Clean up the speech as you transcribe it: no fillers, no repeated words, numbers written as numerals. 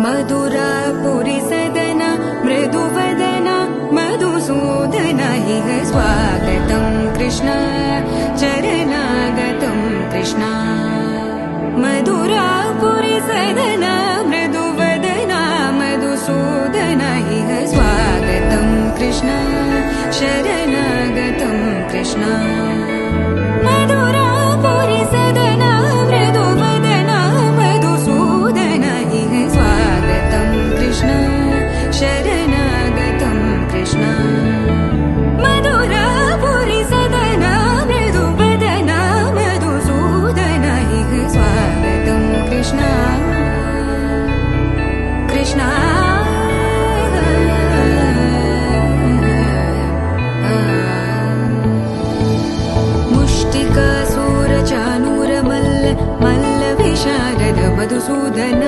मधुरापुरी सदन मृदुवदन मधुसूदन इह स्वागतं कृष्ण चरणागतं कृष्ण मधुरापुरी सदन मृदुवदन मधुसूदन इह स्वागतं कृष्ण शरणागतं कृष्ण मधुरापुरी सदन मृदुवदन मधुसूदन इह स्वागतं कृष्ण शरणागतं कृष्ण मधुरापुरी सदन मृदुवदन मधुसूदन इह स्वागतं कृष्ण कृष्ण मुष्टिकासूरचानूरमल्ल मल्लविशारद मधुसूदन